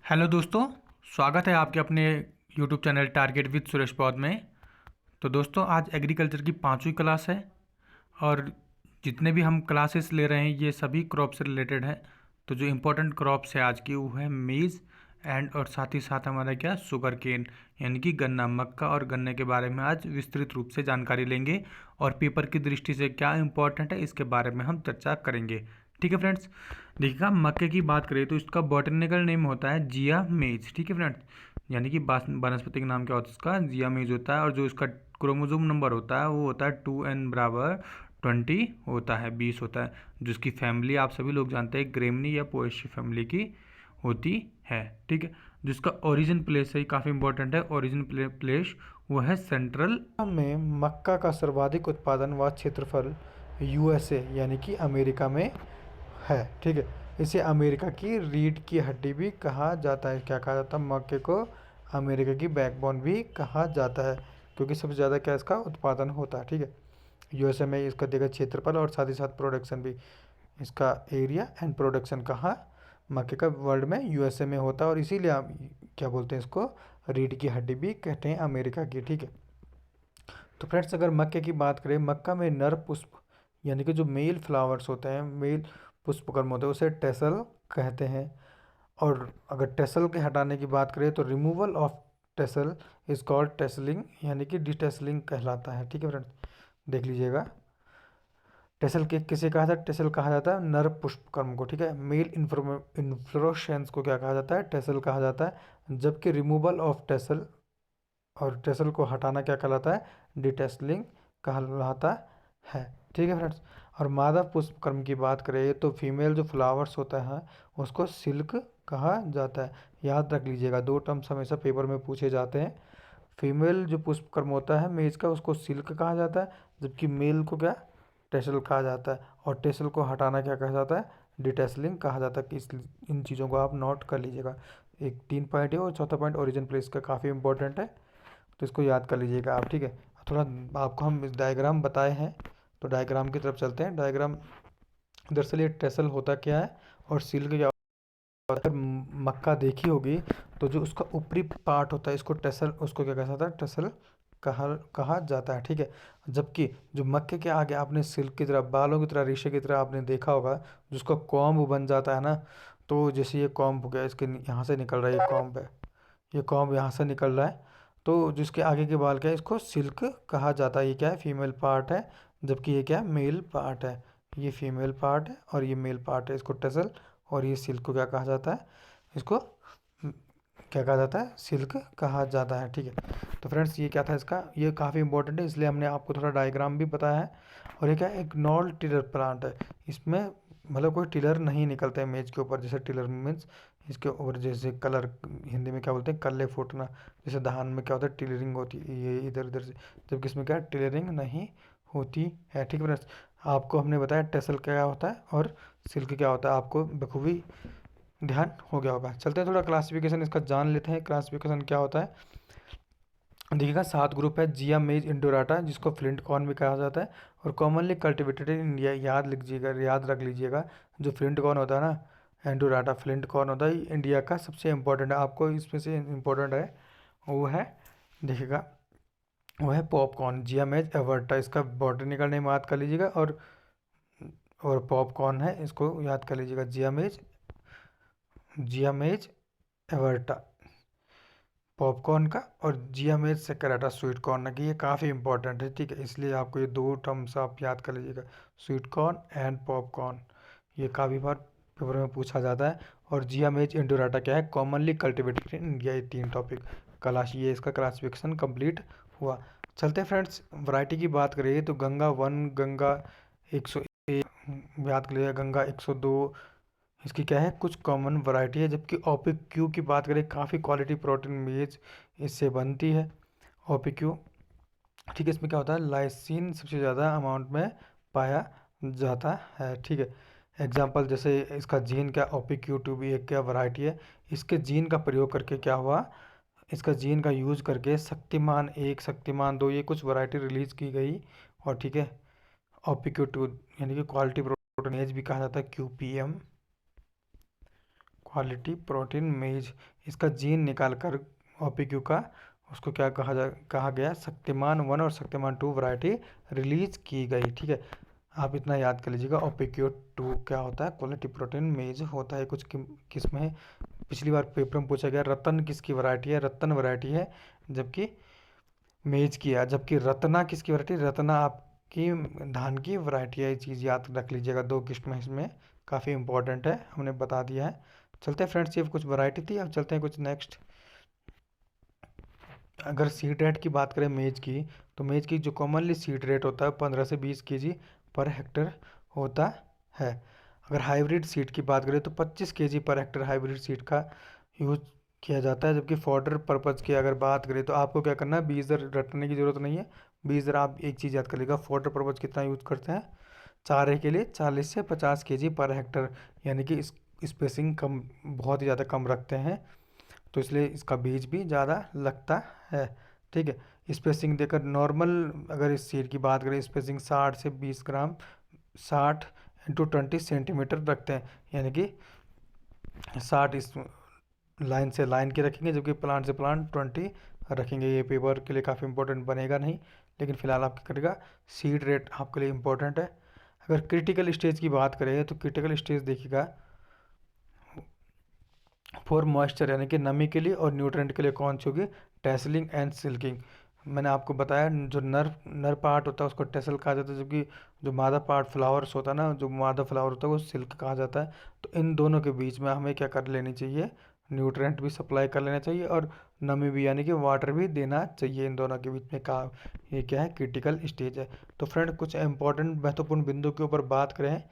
Hello दोस्तों, स्वागत है आपके अपने YouTube channel target with Suresh पौद में। तो दोस्तों, आज एग्रीकल्चर की 5वीं क्लास है और जितने भी हम क्लासेस ले रहे हैं ये सभी क्रॉप से रिलेटेड है। तो जो इम्पोर्टेंट क्रॉप्स है आज की वो है मेज़ एंड और साथ ही साथ हमारा क्या शुगर केन यानी कि गन्ना, मक्का और गन्ने के बारे में आज विस्तृत रूप से जानकारी लेंगे और पेपर की दृष्टि से क्या इम्पोर्टेंट है इसके बारे में हम चर्चा करेंगे। ठीक है फ्रेंड्स, देखिएगा मक्के की बात करें तो इसका बॉटनिकल नेम होता है जिया मेज। ठीक है फ्रेंड्स, यानी कि वनस्पतिक नाम क्या होता है इसका, जिया मेज होता है। और जो इसका क्रोमोजोम नंबर होता है वो होता है 2n = 20 होता है, 20 होता है। जिसकी फैमिली आप सभी लोग जानते हैं ग्रेमनी या पोएसी फैमिली की होती है। ठीक है, जिसका ओरिजिन प्लेस है काफ़ी इंपॉर्टेंट है, ओरिजिन प्लेस वो है सेंट्रल में मक्का का सर्वाधिक उत्पादन व क्षेत्रफल यूएसए यानी कि अमेरिका में है। ठीक है, इसे अमेरिका की रीढ़ की हड्डी भी कहा जाता है। क्या कहा जाता है? मक्के को अमेरिका की बैकबोन भी कहा जाता है, क्योंकि सबसे ज़्यादा क्या इसका उत्पादन होता है। ठीक है, यूएसए में इसका देखा क्षेत्रफल और साथ ही साथ प्रोडक्शन भी, इसका एरिया एंड प्रोडक्शन कहाँ, मक्के का वर्ल्ड में यूएसए में होता है। और इसीलिए आप क्या बोलते हैं इसको, रीढ़ की हड्डी भी कहते हैं अमेरिका की। ठीक है, तो फ्रेंड्स अगर मक्के की बात करें, मक्का में नर पुष्प यानी कि जो मेल फ्लावर्स होते हैं, मेल पुष्पकर्म होते हैं, उसे टेसल कहते हैं। और अगर टेसल के हटाने की बात करें तो removal of tassel is called tasseling यानी कि डिटेसलिंग कहलाता है। ठीक है फ्रेंड्स, देख लीजिएगा, टेसल के किसे कहा जाता है? टेसल कहा जाता है नर पुष्पकर्म को। ठीक है, मेल इन्फ्लोरेसेंस को क्या कहा जाता है? टेसल कहा जाता है। जबकि रिमूवल ऑफ टेसल और टेसल को हटाना क्या कहलाता है? डिटेसलिंग कहलाता है। ठीक है फ्रेंड्स, और मादा पुष्पकर्म की बात करें तो फीमेल जो फ्लावर्स होता है उसको सिल्क कहा जाता है। याद रख लीजिएगा, दो टर्म्स हमेशा पेपर में पूछे जाते हैं। फीमेल जो पुष्पकर्म होता है मेज का, उसको सिल्क कहा जाता है, जबकि मेल को क्या, टेसल कहा जाता है। और टेसल को हटाना क्या कहा जाता है? डिटेसलिंग कहा जाता है। कि इन चीज़ों को आप नोट कर लीजिएगा। एक 3 पॉइंट है और चौथा पॉइंट ओरिजिन प्लेस का काफ़ी इंपॉर्टेंट है, तो इसको याद कर लीजिएगा आप। ठीक है, थोड़ा आपको हम डायग्राम बताए हैं, तो डायग्राम की तरफ चलते हैं। डायग्राम, दरअसल ये टेसल होता क्या है और सिल्क क्या होता है? अगर मक्का देखी होगी तो जो उसका ऊपरी पार्ट होता है इसको टेसल, उसको क्या कहा जाता है? टेसल कहा कहा जाता है। ठीक है, जबकि जो मक्के के आगे आपने सिल्क की तरह, बालों की तरह, रेशे की तरह आपने देखा होगा, जिसका कॉम्ब बन जाता है ना, तो जैसे ये कॉम्ब हो गया, इसके यहाँ से निकल रहा है, ये कॉम्ब है, ये कॉम्ब यहाँ से निकल रहा है, तो जिसके आगे के बाल क्या है, इसको सिल्क कहा जाता है। ये क्या है? फीमेल पार्ट है, जबकि ये क्या है? मेल पार्ट है। ये फीमेल पार्ट है और ये मेल पार्ट है, इसको टेसल। और ये सिल्क को क्या कहा जाता है? इसको क्या कहा जाता है? सिल्क कहा जाता है। ठीक है, तो फ्रेंड्स ये क्या था इसका, ये काफ़ी इंपॉर्टेंट है, इसलिए हमने आपको थोड़ा डायग्राम भी बताया है। और ये क्या है? एक नॉन टिलर प्लांट है। इसमें मतलब कोई टिलर नहीं निकलता है मेज के ऊपर। जैसे टिलर मीन्स इसके ऊपर, जैसे कलर, हिंदी में क्या बोलते हैं? कल्ले फूटना। जैसे धान में क्या होता है? टिलरिंग होती है, ये इधर उधर से, जबकि इसमें क्या है? टिलरिंग नहीं होती है। ठीक है फ्रेंड्स, आपको हमने बताया टेसल क्या होता है और सिल्क क्या होता है, आपको बखूबी ध्यान हो गया होगा। चलते हैं थोड़ा क्लासिफिकेशन इसका जान लेते हैं, क्लासिफिकेशन क्या होता है। देखिएगा, 7 ग्रुप है। जिया मेज इंडोराटा, जिसको फ्लिंट कॉर्न भी कहा जाता है, और कॉमनली कल्टिवेटेड इन इंडिया। याद लीजिएगा, याद रख लीजिएगा, जो फ्लिंट कॉर्न होता है ना, एंडोराटा फ्लिंट कॉर्न होता है, ये इंडिया का सबसे इम्पोर्टेंट है। आपको इसमें से इम्पोर्टेंट है वो है, देखिएगा, वो है पॉपकॉर्न, जिया मेज एवर्टा। इसका बॉटनिकल नेम याद कर लीजिएगा। और पॉपकॉर्न है, इसको याद कर लीजिएगा, जिया मेज एवर्टा पॉपकॉर्न का, और जिया मेज सेकेराटा स्वीट कॉर्न की। ये काफ़ी इंपॉर्टेंट है। ठीक है, इसलिए आपको ये दो टर्म्स आप याद कर लीजिएगा, स्वीट कॉर्न एंड पॉपकॉर्न। ये काफ़ी बार पेपर में पूछा जाता है। और जिया मेज इंडोराटा क्या है? Commonly cultivated in India. ये 3 टॉपिक क्लास, ये इसका क्लासिफिकेशन कंप्लीट हुआ। चलते हैं फ्रेंड्स, वैरायटी की बात करिए तो गंगा 1, गंगा 101, याद कर लीजिएगा, गंगा 102, इसकी क्या है? कुछ कॉमन वैरायटी है। जबकि ओपिक क्यू की बात करें, काफ़ी क्वालिटी प्रोटीन मेज इससे बनती है, ओपिक क्यू। ठीक है, इसमें क्या होता है? लाइसिन सबसे ज़्यादा अमाउंट में पाया जाता है। ठीक है, एग्जाम्पल जैसे इसका जीन क्या, ओपिक क्यू टू भी एक क्या वैरायटी है। इसके जीन का प्रयोग करके क्या हुआ, इसका जीन का यूज करके शक्तिमान 1, शक्तिमान 2, ये कुछ वैरायटी रिलीज की गई। और ठीक है, ओपिक क्यू टू यानी कि क्वालिटी प्रोटीन मेज भी कहा जाता है, QPM, क्वालिटी प्रोटीन मेज, इसका जीन निकाल कर OPQ का उसको क्या कहा गया, शक्तिमान 1 और शक्तिमान 2 वैरायटी रिलीज की गई। ठीक है, आप इतना याद कर लीजिएगा। OPQ2 क्या होता है, क्वालिटी प्रोटीन मेज होता है। कुछ किस में पिछली बार पेपर में पूछा गया रतन किसकी वैरायटी है, रतन वैरायटी है, जबकि मेज की है। जबकि रत्ना किसकी वैरायटी, रत्ना आपकी धान की वैरायटी है। ये चीज़ याद रख लीजिएगा, 2 किस्में इसमें, काफ़ी इंपॉर्टेंट है, हमने बता दिया है। चलते हैं फ्रेंड्स, ये कुछ वैरायटी थी। अब चलते हैं कुछ नेक्स्ट। अगर सीड रेट की बात करें मेज की, तो मेज की जो कॉमनली सीड रेट होता है 15 से 20 kg पर हेक्टर होता है। अगर हाइब्रिड सीड की बात करें तो 25 kg per hectare hybrid seed का यूज किया जाता है। जबकि फॉडर पर्पज़ की अगर बात करें तो आपको क्या करना है, बीज दर रटने की ज़रूरत नहीं है। बीज दर आप एक चीज़ याद कर लीजिएगा, फॉडर पर्पज़ कितना यूज करते हैं, चारे के लिए 40 से 50 kg पर हेक्टर, यानी कि स्पेसिंग कम, बहुत ही ज़्यादा कम रखते हैं, तो इसलिए इसका बीज भी ज़्यादा लगता है। ठीक है, स्पेसिंग देकर नॉर्मल अगर इस सीड की बात करें, स्पेसिंग 60 से 20 ग्राम, 60 इंटू 20 सेंटीमीटर रखते हैं, यानी कि 60 इस लाइन से लाइन के रखेंगे, जबकि प्लांट से प्लांट 20 रखेंगे। ये पेपर के लिए काफ़ी इंपॉर्टेंट बनेगा नहीं, लेकिन फिलहाल आपके करेगा सीड रेट आपके लिए इंपॉर्टेंट है। अगर क्रिटिकल स्टेज की बात करें तो क्रिटिकल स्टेज देखिएगा, फॉर मॉइस्चर यानी कि नमी के लिए, और न्यूट्रेंट के लिए कौन सी होगी, टेसलिंग एंड सिल्किंग। मैंने आपको बताया जो नर पार्ट होता है उसको टेसल कहा जाता है, जबकि जो मादा पार्ट फ्लावर्स होता है ना, जो मादा फ्लावर होता है वो सिल्क कहा जाता है। तो इन दोनों के बीच में हमें क्या कर लेनी चाहिए, न्यूट्रेंट भी सप्लाई कर लेना चाहिए और नमी भी यानी कि वाटर भी देना चाहिए। इन दोनों के बीच में का ये क्या है, क्रिटिकल स्टेज है। तो फ्रेंड कुछ इंपॉर्टेंट महत्वपूर्ण बिंदु के ऊपर बात करें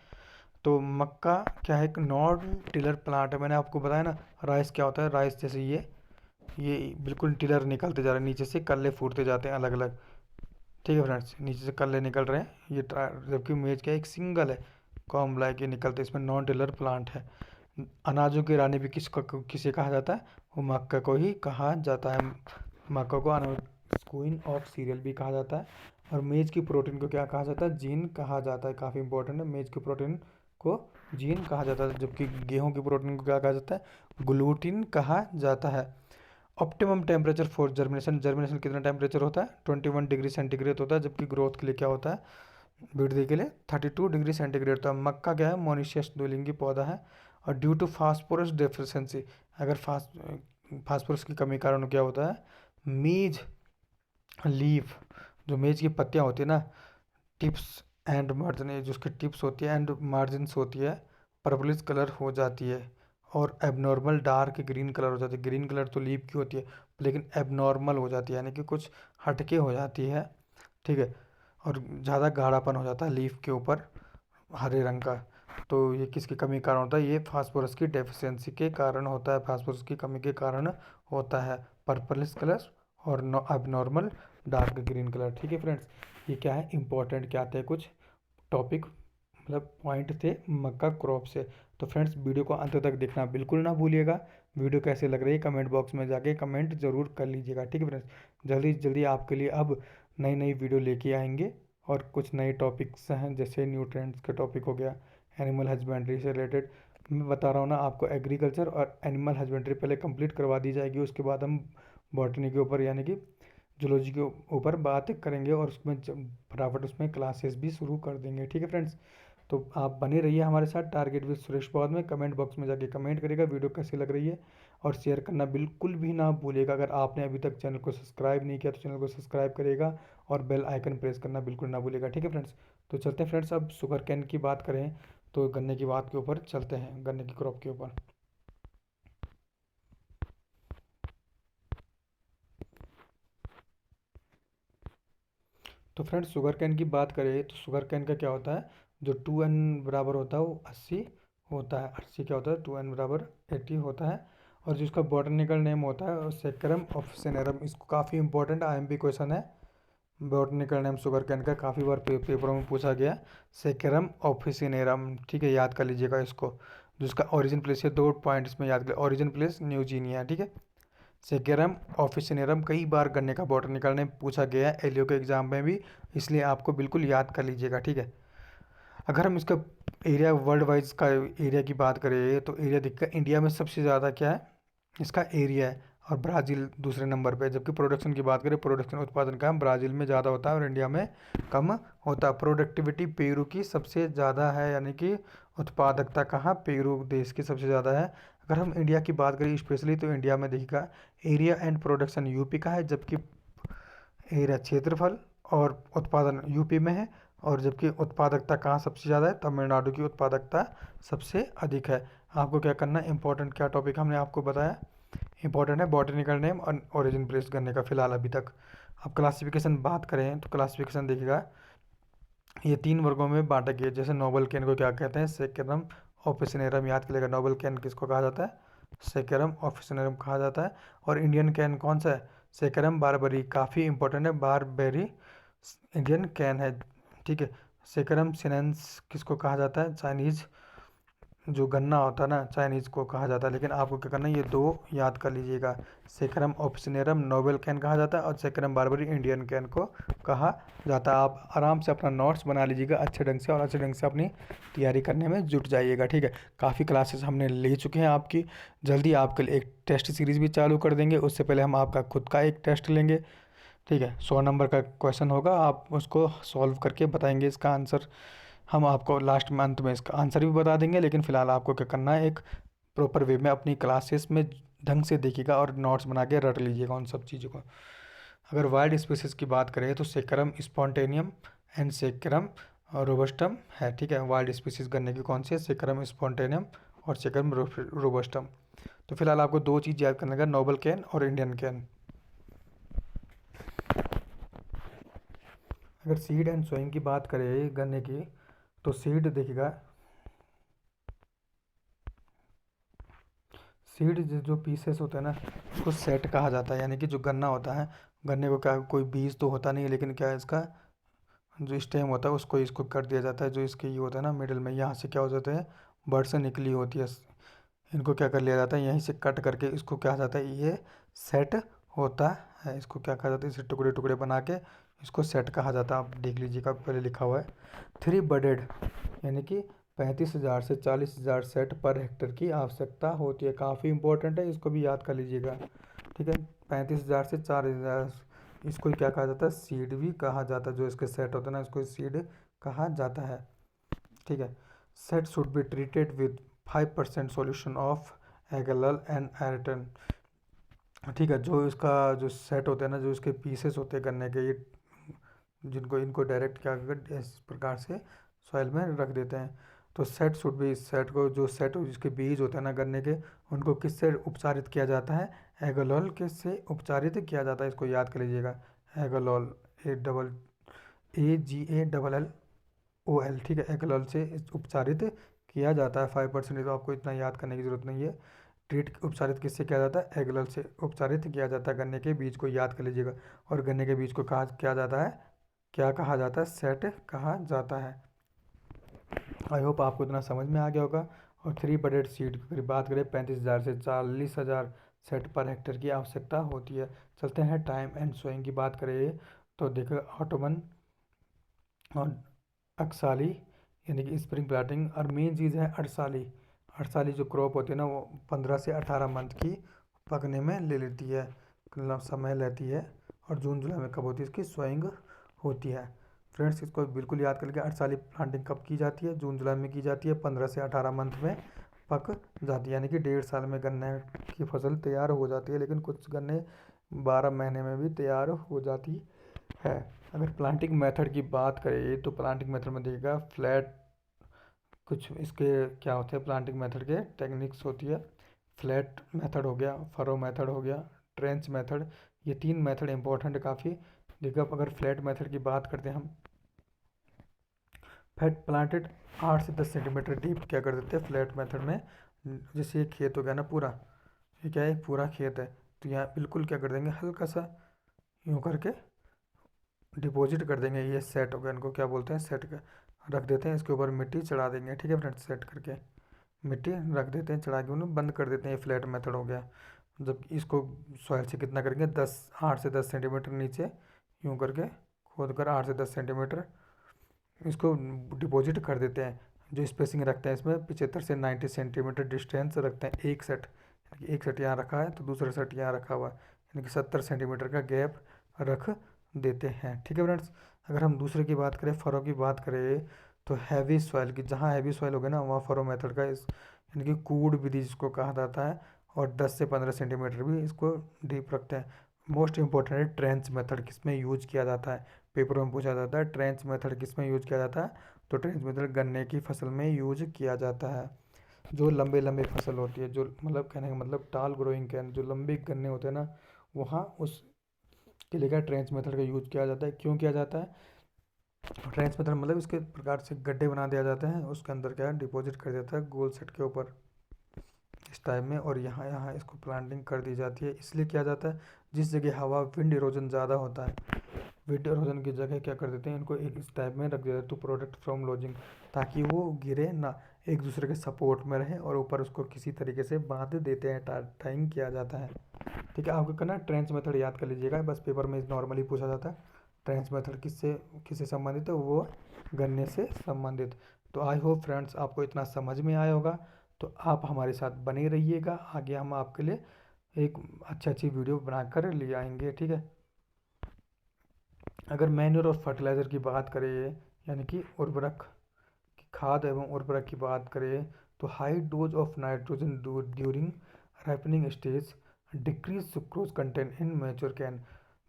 तो मक्का क्या है, एक नॉन टिलर प्लांट है। मैंने आपको बताया ना, राइस क्या होता है, राइस जैसे ये बिल्कुल टिलर निकलते जा रहे हैं, नीचे से कल्ले फूटते जाते हैं अलग अलग। ठीक है फ्रेंड्स, नीचे से कल्ले निकल रहे हैं ये, जबकि मेज क्या एक सिंगल है, कॉम लाइक ये निकलते, इसमें नॉन टिलर प्लांट है। अनाजों की रानी भी किसे कहा जाता है, वो मक्का को ही कहा जाता है। मक्का को क्वीन ऑफ सीरियल भी कहा जाता है। और मेज की प्रोटीन को क्या कहा जाता है, जीन कहा जाता है। काफ़ी इंपॉर्टेंट है, मेज की प्रोटीन को जीन कहा जाता है, जबकि गेहूं की प्रोटीन को क्या कहा जाता है, ग्लूटिन कहा जाता है। Optimum temperature for germination, germination कितना टेम्परेचर होता है, 21 डिग्री सेंटीग्रेड होता है, जबकि ग्रोथ के लिए क्या होता है, वृद्धि के लिए 32 डिग्री सेंटीग्रेड। तो मक्का क्या है, मोनिशियस द्विलिंगी पौधा है। और ड्यू टू फास्फोरस डेफिशिएंसी, अगर फास्फोरस की कमी कारण क्या होता है, मीज लीफ, जो मेज की पत्तियां होती है ना, टिप्स एंड मार्जिन, जो उसकी टिप्स होती है एंड मार्जिन्स होती है, पर्पलिश कलर हो जाती है और एबनॉर्मल डार्क ग्रीन कलर हो जाती है। ग्रीन कलर तो लीफ की होती है, लेकिन एबनॉर्मल हो जाती है, यानी कि कुछ हटके हो जाती है। ठीक है, और ज़्यादा गाढ़ापन हो जाता है लीफ के ऊपर हरे रंग का। तो ये किसकी कमी के कारण होता है, ये फास्फोरस की डेफिशिएंसी के कारण होता है, फास्फोरस की कमी के कारण होता है पर्पलिश कलर और एबनॉर्मल डार्क ग्रीन कलर। ठीक है फ्रेंड्स, ये क्या है इंपॉर्टेंट, क्या आते हैं कुछ टॉपिक, मतलब पॉइंट थे मक्का क्रॉप से। तो फ्रेंड्स वीडियो को अंत तक देखना बिल्कुल ना भूलिएगा। वीडियो कैसे लग रही है कमेंट बॉक्स में जाके कमेंट ज़रूर कर लीजिएगा। ठीक है फ्रेंड्स, जल्दी जल्दी आपके लिए अब नई नई वीडियो लेके आएंगे, और कुछ नए टॉपिक्स हैं, जैसे न्यूट्रिएंट्स का टॉपिक हो गया, एनिमल हस्बेंड्री से रिलेटेड। मैं बता रहा हूँ ना आपको, एग्रीकल्चर और एनिमल हस्बेंड्री पहले कंप्लीट करवा दी जाएगी, उसके बाद हम बॉटनी के ऊपर यानी कि जूलॉजी के ऊपर बात करेंगे, और उसमें फटाफट उसमें क्लासेस भी शुरू कर देंगे। ठीक है फ्रेंड्स, तो आप बने रहिए हमारे साथ टारगेट विद सुरेश पौध में। कमेंट बॉक्स में जाके कमेंट करिएगा वीडियो कैसी लग रही है, और शेयर करना बिल्कुल भी ना भूलिएगा। अगर आपने अभी तक चैनल को सब्सक्राइब नहीं किया तो चैनल को सब्सक्राइब करिएगा, और बेल आइकन प्रेस करना बिल्कुल ना भूलिएगा। ठीक है फ्रेंड्स, तो चलते हैं फ्रेंड्स, अब शुगर कैन की बात करें तो गन्ने की बात के ऊपर चलते हैं, गन्ने की क्रॉप के ऊपर। तो फ्रेंड्स शुगर कैन की बात करें तो शुगर कैन का क्या होता है, जो 2n बराबर होता है वो 80 होता है। 80 क्या होता है, 2n बराबर 80 होता है। और जिसका बॉटनिकल नेम होता है सेक्रम ऑफिसिनेरम। इसको काफ़ी इंपॉर्टेंट IMP क्वेश्चन है, बॉटनिकल नेम शुगर कैन का काफ़ी बार पेपरों में पूछा गया, सेक्रम ऑफिसिनेरम। ठीक है, याद कर लीजिएगा इसको। जिसका ओरिजिन प्लेस है, 2 पॉइंट इसमें याद कर, ओरिजिन प्लेस न्यूजीनिया। ठीक है, सेकेरम ऑफिसिनेरम कई बार गन्ने का बॉटनिकल नेम पूछा गया है एलियो के एग्जाम में भी, इसलिए आपको बिल्कुल याद कर लीजिएगा। ठीक है, अगर हम इसका एरिया वर्ल्ड वाइज का एरिया की बात करें तो एरिया दिखता है इंडिया में सबसे ज़्यादा क्या है, इसका एरिया है, और ब्राज़ील दूसरे नंबर पे है। जबकि प्रोडक्शन की बात करें, प्रोडक्शन उत्पादन का ब्राज़ील में ज़्यादा होता है और इंडिया में कम होता है। प्रोडक्टिविटी पेरू की सबसे ज़्यादा है, यानी कि उत्पादकता कहाँ, पेरू देश की सबसे ज़्यादा है। अगर हम इंडिया की बात करें स्पेशली तो इंडिया में देखिएगा एरिया एंड प्रोडक्शन यूपी का है, जबकि एरिया क्षेत्रफल और उत्पादन यूपी में है। और जबकि उत्पादकता कहाँ सबसे ज़्यादा है, तमिलनाडु की उत्पादकता सबसे अधिक है। आपको क्या करना है, इंपॉर्टेंट क्या टॉपिक हमने आपको बताया, इंपॉर्टेंट है बॉटनिकल नेम और ओरिजिन प्लेस करने का फिलहाल अभी तक। अब क्लासिफिकेशन बात करें तो क्लासिफिकेशन देखिएगा ये 3 वर्गों में बांटा गया है। जैसे नोबल कैन को क्या कहते हैं, सेकेरम ऑफिसिनेरम, याद करिएगा नोबल कैन किसको कहा जाता है, सेकेरम ऑफिसिनेरम कहा जाता है। और इंडियन कैन कौन सा है, सेकेरम बारबेरी, काफ़ी इंपॉर्टेंट है, बारबेरी इंडियन कैन है, ठीक है। सेकेरम सिनेंस किसको कहा जाता है, चाइनीज़ जो गन्ना होता है ना, चाइनीज़ को कहा जाता है। लेकिन आपको क्या करना है, ये दो याद कर लीजिएगा, सेक्रम ऑप्सिनेरम नोबेल कैन कहा जाता है और सेक्रम बारबरी इंडियन कैन को कहा जाता है। आप आराम से अपना नोट्स बना लीजिएगा अच्छे ढंग से और अच्छे ढंग से अपनी तैयारी करने में जुट जाइएगा, ठीक है। काफ़ी क्लासेस हमने ले चुके हैं आपकी, जल्दी आपके लिए एक टेस्ट सीरीज़ भी चालू कर देंगे। उससे पहले हम आपका खुद का एक टेस्ट लेंगे, ठीक है। 100 नंबर का क्वेश्चन होगा, आप उसको सॉल्व करके बताएंगे इसका आंसर। हम आपको लास्ट मंथ में इसका आंसर भी बता देंगे, लेकिन फ़िलहाल आपको क्या करना है, एक प्रॉपर वे में अपनी क्लासेस में ढंग से देखिएगा और नोट्स बना के रट लीजिएगा उन सब चीज़ों को। अगर वाइल्ड स्पीसीज की बात करें तो सेक्रम स्पॉन्टेनियम एंड सेक्रम रोबस्टम है, ठीक है। वाइल्ड स्पीसीज गन्ने की कौन सी है, सेक्रम स्पॉन्टेनियम और सेक्रम रोबस्टम। तो फिलहाल आपको दो चीज़ याद करने का, नोबल कैन और इंडियन कैन। अगर सीड एंड सोइंग की बात करें गन्ने की, तो सीड देखिएगा, सीड जो पीसेस होते हैं ना उसको सेट कहा जाता है, यानी कि जो गन्ना होता है, गन्ने को क्या कोई बीज तो होता नहीं है, लेकिन क्या है इसका जो स्टेम होता है उसको इसको कर दिया जाता है। जो इसके ये होता है ना मिडिल में, यहाँ से क्या हो जाता है, बर्ड से निकली होती है, इनको क्या कर लिया जाता है, यहीं से कट करके इसको क्या जाता है, ये सेट होता है। इसको क्या कहा जाता है, इसे टुकड़े टुकड़े बना के इसको सेट कहा जाता है। आप देख लीजिएगा पहले लिखा हुआ है 3 बडेड, यानी कि 35,000 से 40,000 सेट पर हेक्टर की आवश्यकता होती है। काफ़ी इंपॉर्टेंट है, इसको भी याद कर लीजिएगा, ठीक है। 35,000 से 40,000, इसको क्या कहा जाता है, सीड भी कहा जाता है। जो इसके सेट होते हैं ना इसको सीड कहा जाता है, ठीक है। Set should be treated with 5% solution of Agallol and Aretan, ठीक है। जो इसका जो सेट होते हैं ना, जो इसके पीसेस होते हैं गन्ने के, ये जिनको इनको डायरेक्ट क्या कर इस प्रकार से सॉइल में रख देते हैं। तो सेट शुड भी, सेट को जो सेट जिसके बीज होते हैं ना गन्ने के, उनको किससे उपचारित किया जाता है, एगोलॉल के से उपचारित किया जाता है। इसको याद कर लीजिएगा, एगोलॉल, AGALLOL, ठीक है, एगोलॉल से उपचारित किया जाता है। 5%, तो आपको इतना याद करने की ज़रूरत नहीं है। ट्रीट उपचारित किससे किया जाता है, एगोलॉल से उपचारित किया जाता है। गन्ने के बीज को याद कर लीजिएगा। और गन्ने के बीज को कहा क्या जाता है, क्या कहा जाता है, सेट कहा जाता है। आई होप आपको इतना समझ में आ गया होगा। और 3 बडेड सीड की बात करें, 35,000 से 40,000 सेट पर हेक्टेयर की आवश्यकता होती है। चलते हैं टाइम एंड सोइंग की बात करें तो देखो, ऑटोमन और अक्साली, यानी कि स्प्रिंग प्लांटिंग, और मेन चीज़ है अड़साली। अड़साली जो क्रॉप होती है ना वो 15 से 18 मंथ की पकने में ले लेती है, समय लेती है। और जून जुलाई में कब होती है इसकी सोइंग होती है। फ्रेंड्स इसको बिल्कुल याद कर लीजिए, अड़साली प्लांटिंग कब की जाती है, जून जुलाई में की जाती है, 15 से 18 मंथ में पक जाती है, यानी कि 1.5 साल में गन्ने की फसल तैयार हो जाती है। लेकिन कुछ गन्ने 12 महीने में भी तैयार हो जाती है। अगर प्लांटिंग मेथड की बात करें तो प्लांटिंग मेथड में देखिएगा फ्लैट, कुछ इसके क्या होते हैं प्लांटिंग मेथड के टेक्निक्स होती है। फ्लैट मेथड हो गया, फरो मेथड हो गया, ट्रेंच मेथड, ये 3 मेथड इंपॉर्टेंट है काफ़ी। देखिए अगर फ्लैट मेथड की बात करते हैं हम, फ्लैट प्लांटेड 8 से 10 सेंटीमीटर डीप क्या कर देते हैं फ्लैट मेथड में। जैसे ये खेत हो गया ना पूरा, ये क्या है पूरा खेत है, तो यहाँ बिल्कुल क्या कर देंगे, हल्का सा यूँ करके डिपॉजिट कर देंगे। ये सेट हो गया, इनको क्या बोलते हैं, सेट का रख देते हैं। इसके ऊपर मिट्टी चढ़ा देंगे, ठीक है फ्रेंड्स, सेट करके मिट्टी रख देते हैं, चढ़ा के उन्हें बंद कर देते हैं। ये फ्लैट मेथड हो गया। जब इसको सॉइल से कितना करेंगे, 8 से 10 सेंटीमीटर नीचे यूँ करके खोद कर 8 से 10 सेंटीमीटर इसको डिपॉजिट कर देते हैं। जो स्पेसिंग रखते हैं इसमें 75 से 90 सेंटीमीटर डिस्टेंस रखते हैं। एक सेट यहाँ रखा है तो दूसरा सेट यहाँ रखा हुआ है, यानी कि 70 सेंटीमीटर का गैप रख देते हैं। ठीक है फ्रेंड्स। अगर हम दूसरे की बात करें, फरो की बात करें, तो हैवी सॉइल की, जहाँ हैवी सॉइल होगा ना वहाँ फरो मेथड का इस यानी कि कूड़ विधि जिसको कहा जाता है, और 10 से 15 सेंटीमीटर भी इसको डीप रखते हैं। मोस्ट इंपॉर्टेंट है ट्रेंच मेथड, किसमें यूज किया जाता है, पेपर में पूछा जाता है ट्रेंच मेथड किसमें यूज किया जाता है, तो ट्रेंच मेथड गन्ने की फसल में यूज किया जाता है। जो लंबे लंबे फसल होती है, जो मतलब कहने का मतलब टाल ग्रोइंग कैन, जो लंबे गन्ने होते हैं ना, वहाँ उसके लिए क्या ट्रेंच मेथड का यूज किया जाता है। क्यों किया जाता है? ट्रेंच मेथड मतलब इसके प्रकार से गड्ढे बना दिया जाते हैं, उसके अंदर क्या है डिपॉजिट कर देता है गोल सेट के ऊपर इस टाइप में, और यहाँ यहाँ इसको प्लांटिंग कर दी जाती है। इसलिए किया जाता है जिस जगह हवा विंड इरोजन ज़्यादा होता है, विंड इरोजन की जगह क्या कर देते हैं इनको एक इस टाइप में रख देते हैं टू प्रोटेक्ट फ्रॉम लॉजिंग, ताकि वो गिरे ना, एक दूसरे के सपोर्ट में रहे, और ऊपर उसको किसी तरीके से बांध देते हैं, टाइंग किया जाता है। ठीक है, आपको करना ट्रेंच मेथड याद कर लीजिएगा, बस पेपर में नॉर्मली पूछा जाता है ट्रेंच मेथड किससे किससे संबंधित है, वो गन्ने से संबंधित। तो आई होप फ्रेंड्स आपको इतना समझ में आया होगा। तो आप हमारे साथ बने रहिएगा, आगे हम आपके लिए एक अच्छी वीडियो बनाकर ले आएंगे। ठीक है। अगर मैन्योर और फर्टिलाइज़र की बात करें, यानी कि उर्वरक की खाद एवं उर्वरक की बात करें, तो high dose of nitrogen during ripening stage decrease sucrose content in mature can.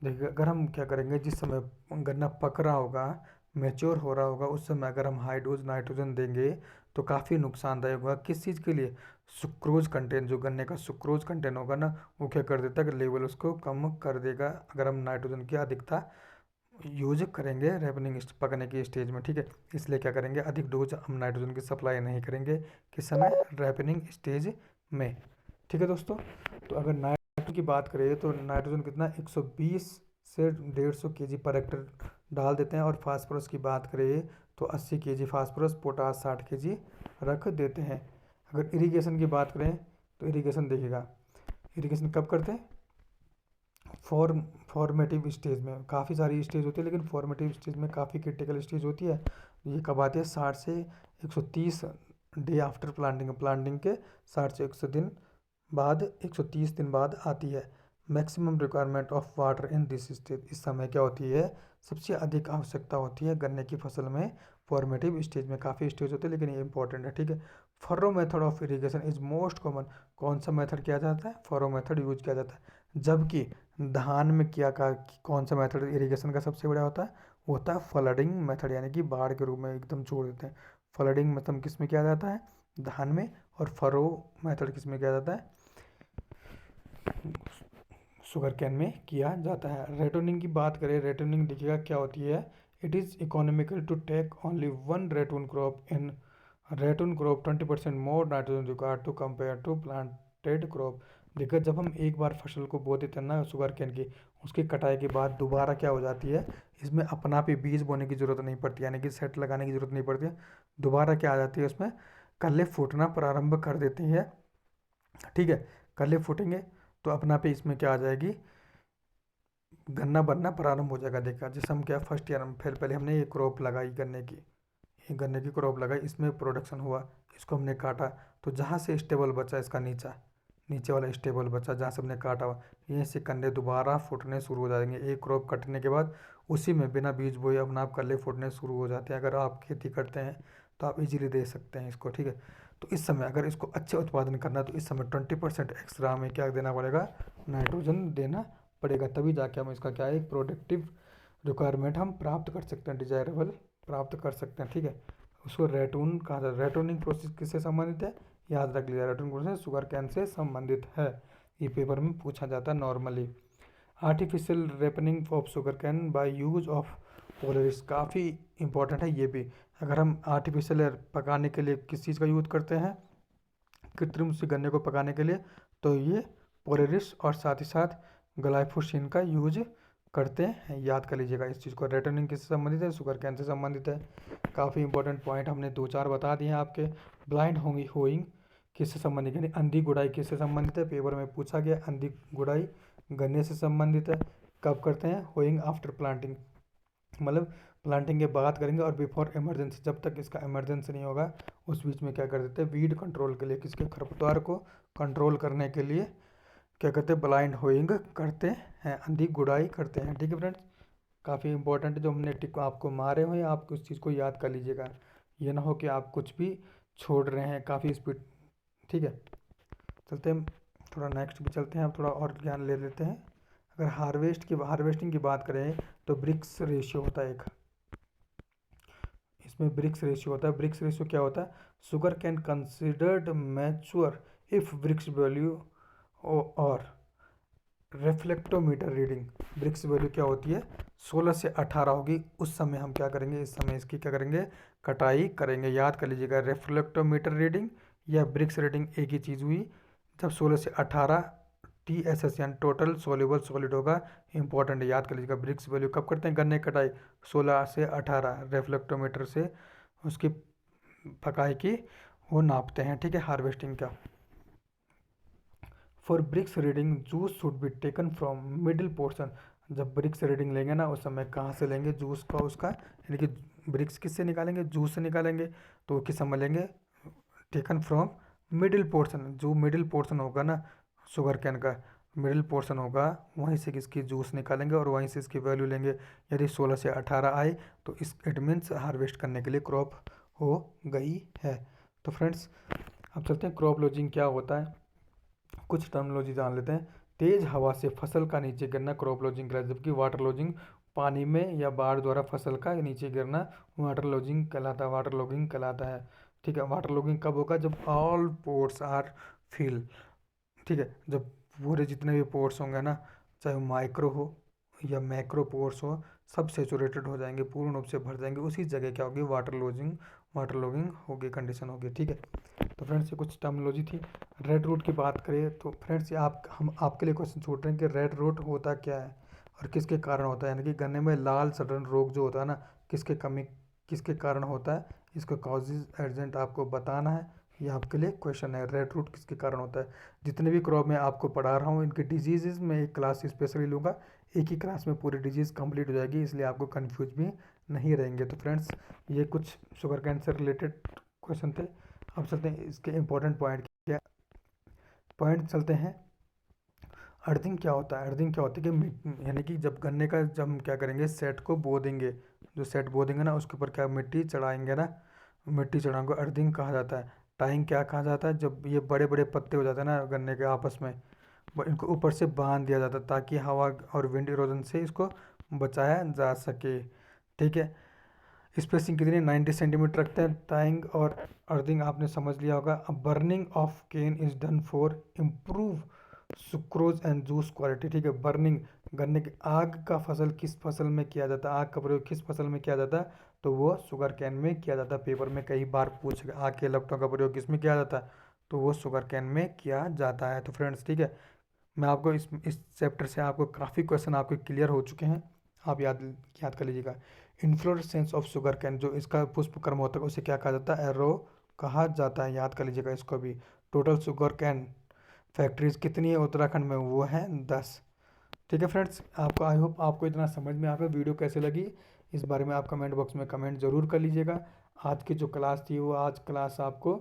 देखिए, अगर हम क्या करेंगे, जिस समय गन्ना पक रहा होगा, मैच्योर हो रहा होगा, उस समय अगर हम हाई डोज नाइट्रोजन देंगे तो काफ़ी नुकसानदायक होगा। किस चीज़ के लिए? सुक्रोज कंटेंट, जो गन्ने का सुक्रोज कंटेंट होगा ना, वो क्या कर देता है कि लेवल उसको कम कर देगा, अगर हम नाइट्रोजन की अधिकता यूज करेंगे रैपनिंग पकने की स्टेज में। ठीक है, इसलिए क्या करेंगे, अधिक डोज हम नाइट्रोजन की सप्लाई नहीं करेंगे किस समय, रैपनिंग स्टेज में। ठीक है दोस्तों। तो अगर नाइट्रोजन की बात करें तो नाइट्रोजन कितना 120 से 150 केजी पर हेक्टर डाल देते हैं, और फास्फोरस की बात करें तो 80 केजी फास्फोरस, पोटास 60 केजी रख देते हैं। अगर इरिगेशन की बात करें तो इरिगेशन देखिएगा, इरिगेशन कब करते हैं, फॉर्मेटिव स्टेज में। काफ़ी सारी स्टेज होती है, लेकिन फॉर्मेटिव स्टेज में काफ़ी क्रिटिकल स्टेज होती है। ये कब आती है? 60 से 130 डे आफ्टर प्लांटिंग, प्लांटिंग के 60 से 100 दिन बाद, 130 दिन बाद आती है। Maximum requirement of water in this stage, इस समय क्या होती है, सबसे अधिक आवश्यकता होती है गन्ने की फसल में फॉर्मेटिव स्टेज में। काफ़ी स्टेज होते हैं, लेकिन ये इंपॉर्टेंट है। ठीक है। Furrow method of irrigation is most common. कौन सा मेथड किया जाता है? फरो मेथड यूज किया जाता है। जबकि धान में क्या का कौन सा मेथड इरिगेशन का सबसे बड़ा होता है? वो होता है फ्लडिंग मेथड, यानी कि बाढ़ के रूप में एकदम छोड़ देते हैं। फ्लडिंग मतलब किस में किया जाता है? धान में। और फरो मेथड किस में किया जाता है? शुगर कैन में किया जाता है। रेटोनिंग की बात करें, रेटोनिंग देखिएगा क्या होती है, it is economical to take only one ratoon crop in ratoon crop 20% more nitrogen required to compare to planted crop. देखिए, जब हम एक बार फसल को बो देते हैं ना शुगर कैन की, उसकी कटाई के बाद दोबारा क्या हो जाती है, इसमें अपना भी बीज बोने की ज़रूरत नहीं पड़ती, यानी कि सेट लगाने की ज़रूरत नहीं पड़ती है। दोबारा क्या आ जाती है, उसमें कल्ले फूटना प्रारंभ कर देती है। ठीक है, कल्ले फूटेंगे तो अपना पे इसमें क्या आ जाएगी, गन्ना बनना प्रारंभ हो जाएगा। देखा, जैसे हम क्या फर्स्ट ईयर में फिर पहले हमने ये क्रॉप लगाई गन्ने की, ये गन्ने की क्रॉप लगाई, इसमें प्रोडक्शन हुआ, इसको हमने काटा, तो जहाँ से स्टेबल बचा इसका नीचे वाला स्टेबल बचा जहाँ से हमने काटा हुआ, यहीं से कन्ने दोबारा फूटने शुरू हो जाएंगे। एक क्रॉप कटने के बाद उसी में बिना बीज बोए अपना आप कल्ले फूटने शुरू हो जाते हैं। अगर आप खेती करते हैं तो आप इजीली दे सकते हैं इसको। ठीक है। तो इस समय अगर इसको अच्छे उत्पादन करना है तो इस समय 20% एक्स्ट्रा हमें क्या देना पड़ेगा, नाइट्रोजन देना पड़ेगा, तभी जाके हम इसका क्या है, एक प्रोडक्टिव रिक्वायरमेंट हम प्राप्त कर सकते हैं, डिजायरेबल प्राप्त कर सकते हैं। ठीक है। उसको रेटून कहा जाता है। रेटूनिंग प्रोसेस किससे संबंधित है? याद रख लिया, रेटूनिंग प्रोसेस शुगर कैन से संबंधित है। ये पेपर में पूछा जाता है normally. Artificial ripening of sugar can by use of Polaris, काफ़ी इंपॉर्टेंट है ये भी। अगर हम आर्टिफिशियल पकाने के लिए किस चीज़ का यूज़ करते हैं, कृत्रिम से गन्ने को पकाने के लिए, तो ये पोलरिस और साथ ही साथ ग्लाइफोसिन का यूज करते हैं। याद कर लीजिएगा इस चीज़ को। रेटनिंग किससे संबंधित है? शुगर कैन से संबंधित है। काफ़ी इंपॉर्टेंट पॉइंट हमने 2-4 बता दिए हैं आपके। ब्लाइंड होइंग किससे संबंधित, यानी अंधी गुड़ाई किससे संबंधित है? पेपर में पूछा गया, अंधी गुड़ाई गन्ने से संबंधित है। कब करते हैं? होइंग आफ्टर प्लांटिंग, मतलब प्लांटिंग के बाद करेंगे, और बिफोर इमरजेंसी, जब तक इसका इमरजेंसी नहीं होगा उस बीच में क्या कर देते हैं, वीड कंट्रोल के लिए, किसके, खरपतवार को कंट्रोल करने के लिए क्या करते हैं, ब्लाइंड होइंग करते हैं, अंधी गुड़ाई करते हैं। ठीक है फ्रेंड्स, काफ़ी इंपॉर्टेंट जो हमने टिक आपको मारे हुए हैं, आप उस चीज़ को याद कर लीजिएगा, ये ना हो कि आप कुछ भी छोड़ रहे हैं काफ़ी स्पीड। ठीक है, चलते हैं थोड़ा नेक्स्ट भी चलते हैं, अब थोड़ा और ज्ञान ले लेते हैं। अगर हार्वेस्टिंग की बात करें तो ब्रिक्स रेशियो होता है एक, इसमें ब्रिक्स रेशियो होता है। ब्रिक्स रेशियो क्या होता है, sugar cane considered mature if brix value और रिफ्लेक्टोमीटर रीडिंग, ब्रिक्स वैल्यू क्या होती है, 16 से 18 होगी, उस समय हम क्या करेंगे, इस समय इसकी क्या करेंगे, कटाई करेंगे। याद कर लीजिएगा, रिफ्लेक्टोमीटर रीडिंग या ब्रिक्स रीडिंग एक ही चीज़ हुई। जब 16 से 18 TSS यानी टोटल सोल्यूबल सॉलिड होगा, इंपॉर्टेंट है, याद कर लीजिएगा। ब्रिक्स वैल्यू कब करते हैं, गन्ने की कटाई 16 से 18, रिफ्लेक्टोमीटर से उसकी पकाई की वो नापते हैं। ठीक है, हार्वेस्टिंग का। For brix reading juice should be taken from middle portion, जब ब्रिक्स रीडिंग लेंगे ना उस समय कहाँ से लेंगे, जूस का, उसका यानी कि ब्रिक्स किससे निकालेंगे, जूस से निकालेंगे, तो किस समय लेंगे, टेकन फ्रॉम मिडिल पोर्शन, जो मिडिल पोर्शन होगा ना शुगर कैन का, मिडिल पोर्शन होगा, वहीं से किसकी जूस निकालेंगे और वहीं से इसकी वैल्यू लेंगे। यदि 16 से 18 आए तो इस इट मीन्स हार्वेस्ट करने के लिए क्रॉप हो गई है। तो फ्रेंड्स अब चलते हैं क्रॉप लोजिंग क्या होता है, कुछ टर्मिनोलॉजी जान लेते हैं। तेज हवा से फसल का नीचे गिरना क्रॉप लोजिंग कहलाता है, जबकि वाटर लोजिंग पानी में या बाढ़ द्वारा फसल का नीचे गिरना वाटर लोजिंग कहलाता है, वाटर लॉगिंग कहलाता है। ठीक है, वाटर लॉगिंग कब होगा, जब ऑल पोर्ट्स आर फिल। ठीक है, जब पूरे जितने भी पोर्ट्स होंगे ना, चाहे वो माइक्रो हो या मैक्रो पोर्ट्स हो, सब सेचुरेटेड हो जाएंगे, पूर्ण रूप से भर जाएंगे, उसी जगह क्या होगी, वाटर लॉगिंग होगी, कंडीशन होगी। ठीक है, तो फ्रेंड्स ये कुछ टर्मिनोलॉजी थी। रेड रूट की बात करें तो फ्रेंड्स ये हम आपके लिए क्वेश्चन छोड़ रहे हैं कि रेड रूट होता क्या है और किसके कारण होता है, यानी कि गन्ने में लाल सड़न रोग जो होता है ना, किसके कारण होता है, इसका कॉजेज एजेंट आपको बताना है। ये आपके लिए क्वेश्चन है, रेड रूट किसके कारण होता है। जितने भी क्रॉप मैं आपको पढ़ा रहा हूँ इनके डिजीज़ में एक क्लास स्पेशली लूँगा, एक ही क्लास में पूरी डिजीज़ कंप्लीट हो जाएगी, इसलिए आपको कंफ्यूज भी नहीं रहेंगे। तो फ्रेंड्स ये कुछ sugar can say related question थे। अब चलते हैं इसके इम्पोर्टेंट पॉइंट चलते हैं। अर्थिंग क्या होता है, अर्थिंग क्या होती है कि यानी कि जब गन्ने का, जब हम क्या करेंगे, सेट को बो देंगे, जो सेट बो देंगे ना उसके ऊपर क्या मिट्टी चढ़ाएंगे ना, मिट्टी चढ़ाने को अर्थिंग कहा जाता है। टाइंग क्या कहा जाता है, जब ये बड़े बड़े पत्ते हो जाते हैं ना गन्ने के आपस में, इनको ऊपर से बांध दिया जाता है ताकि हवा और विंड इरोजन से इसको बचाया जा सके। ठीक है, स्पेसिंग कितनी, 90 सेंटीमीटर रखते हैं। टाइंग और अर्थिंग आपने समझ लिया होगा। अब burning of cane is done for improve sucrose and juice quality. ठीक है, बर्निंग, गन्ने की आग का फसल किस फसल में किया जाता है, आग का प्रयोग किस फसल में किया जाता है, तो वो शुगर कैन में किया जाता है। पेपर में कई बार पूछ आग के लपटों का प्रयोग किस में किया जाता है, तो वो शुगर कैन में किया जाता है। तो फ्रेंड्स ठीक है, मैं आपको इस चैप्टर से आपको काफ़ी क्वेश्चन आपके क्लियर हो चुके हैं, आप याद याद कर लीजिएगा। इन्फ्लोरेसेंस ऑफ शुगर कैन, जो इसका पुष्प कर्म होता है उसे क्या कहा जाता है, एरो कहा जाता है, याद कर लीजिएगा इसको भी। टोटल शुगर कैन फैक्ट्रीज कितनी है उत्तराखंड में, वो है 10। ठीक है फ्रेंड्स, आपको आई होप आपको इतना समझ में आ गया। वीडियो कैसे लगी इस बारे में आप कमेंट बॉक्स में कमेंट ज़रूर कर लीजिएगा। आज की जो क्लास थी वो आज क्लास आपको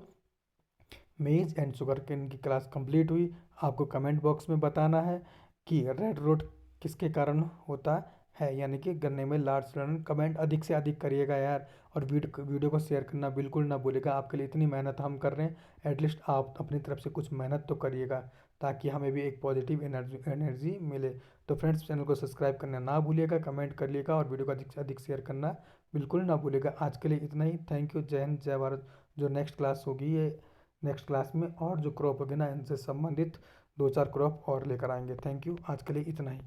मेज एंड शुगर केन की क्लास कंप्लीट हुई। आपको कमेंट बॉक्स में बताना है कि रेड रोड किसके कारण होता है, यानी कि गन्ने में लार्ज सड़न। कमेंट अधिक से अधिक करिएगा यार, और वीडियो को शेयर करना बिल्कुल ना भूलिएगा। आपके लिए इतनी मेहनत हम कर रहे हैं, एटलीस्ट आप अपनी तरफ से कुछ मेहनत तो करिएगा, ताकि हमें भी एक पॉजिटिव एनर्जी मिले। तो फ्रेंड्स चैनल को सब्सक्राइब करना ना भूलिएगा, कमेंट करिएगा और वीडियो को अधिक से अधिक शेयर करना बिल्कुल ना भूलिएगा। आज के लिए इतना ही, थैंक यू, जय हिंद जय भारत। जो नेक्स्ट क्लास होगी ये नेक्स्ट क्लास में और जो क्रॉप होगी ना इनसे संबंधित 2-4 क्रॉप और लेकर आएंगे। थैंक यू, आज के लिए इतना ही।